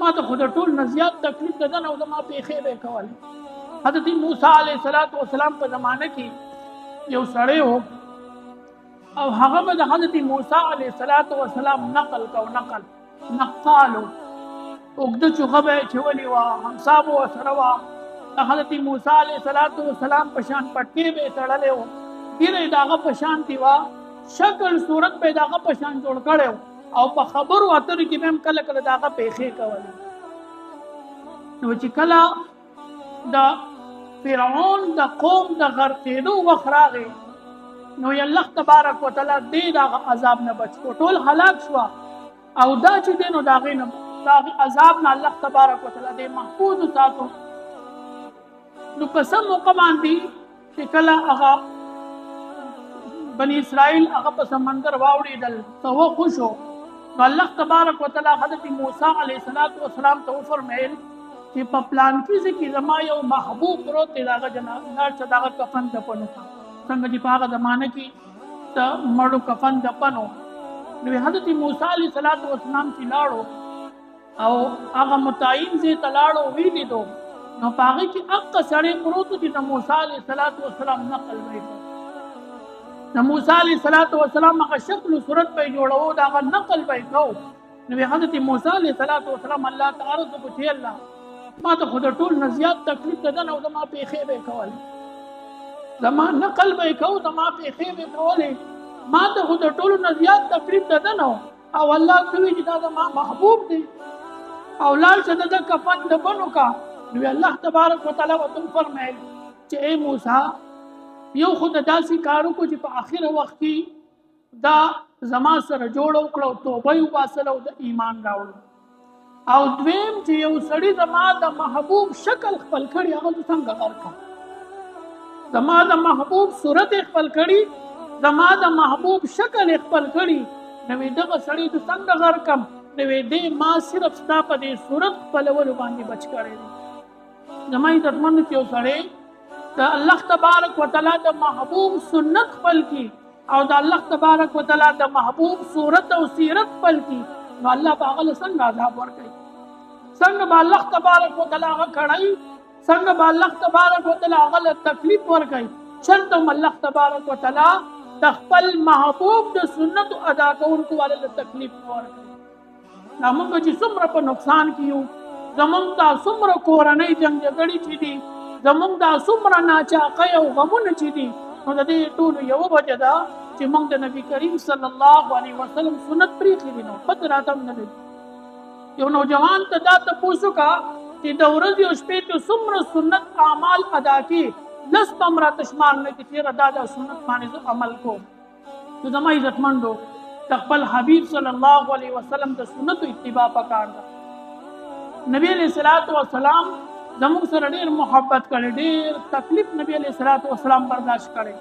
ما ته خو د ټول نه زیات تکلیف د ده نه او زما پېښې به یې کولې. حضرت موسی علیه السلام په زمانه کې یو سړی و او هغه به د حضرت موسی علیه السلام نقل نقال و. اوږده چوغه به یې اچولې وه، همسا به ورسره وه. د حضرت موسی علیه السلام په شان پټکې به یې تړلی و، ږیره یې د هغه په شانتې وه، شکل صورت به یې د هغه په شان جوړ کړی و او په خبرو اترو کې به هم کله کله د هغه پېښې کولې. نو چې کله د فرعون د قوم د غرقېدو وخت راغی نو الله تبارک وتعالی دې د هغه عذاب نه بچ کړو، ټول هلاک شوه. او دا چې دی نو د هغې نه د هغې عذاب نه الله تبارک وتعالی دې محفوظ وساتو. نو په سم موقع باندې چې کله هغه بني اسرائیل هغه په سمندر واوړېدل څه وخوشو نو الله تبارک وتعالی حضرت موسی علیه السلام ته وفرمیل چې په پلان کې زما یو محبوب پروت دی، د هغه لاړ شه د هغه کفن دفن وکړه. څنګه چې په هغه زمانه کې د مړو کفن دفن و. نو حضرت موسی علیه السلام چې لاړو او هغه متعین ځای ته لاړو ویې لیدو نو په هغې کې هغه سړی پروت و چې د موسی علیه السلام نقل به یې کړ. د موسی علیه السلام هغه شکل و صورت به یې جوړو، د هغه نقل به یې کو. نو حضرت موسی علیه السلام الله ته عرض وکړو چې الله ما ته خو د ټول نه زیات تکلیف د ده نه او زما پېښې به یې کولې، زما نقل به یې کو، زما پېښې به یې کولې، ما ته خو د ټولو نه زیات تکلیف د ده نه او الله ته وایي چې دا زما محبوب دی او لاړ شه د ده کفن دفن وکړه. نو الله تبارک وتعالی ورته وفرمیل چې ای موسی یو خو د داسې کار وکړو چې په آخره وخت کې دا زما سره جوړه وکړه او توبه یې وباسله او د ایمان راوړو. او دویم چې یو سړي زما د محبوب شکل خپل کړي هغه ته څنګه غرق کړم، زما د محبوب صورت یې خپل کړي، زما د محبوب شکل یې خپل کړي، نو دغه سړي ته څنګه غرق کړم؟ نو دې ما صرف ستا په دې صورت خپلولو باندې بچ کړی دی. زما عزتمندو چې یو سړی د الله تبارک وتعالی د محبوب سنت خپل کړي او د الله تبارک وتعالی د محبوب صورت او سیرت خپل کړي نو الله به هغه له څنګه عذاب ورکوي؟ څنګه به الله تبارک وتعالی هغه کړی؟ څنګه به الله تبارک وتعالی هغه له تکلیف ورکوي؟ چېرته هم الله تبارک وتعالی د خپل محبوب د سنتو ادا کوونکو والا له تکلیف نه ورکوي. دا موږ چې څومره په نقصان کې یو، زموږ دا څومره کورنۍ جنګ جګړې چې دي، زموږ دا څومره ناچاقۍ او غمونه چې دي، نو د دې ټولو یوه وجه ده چې موږ د نبي کریم صلی الله علیه وسلم سنت پرېښي دي. نو پته راته هم نه لګي. یو نوجوان ته دا تپوس وکړه چې د ورځې او شپې ته څومره سنت اعمال ادا کړي، لس به هم راته شمار نه کړي چېرې دا سنت باندې زه عمل کوم. نو زما عزتمندو د خپل حبیب صلی الله علیه وسلم د سنتو اتباع پکار ده. نبی علیه السلام زموږ سره ډېر محبت کړی، ډېر تکلیف نبی علیه السلام برداشت کړی.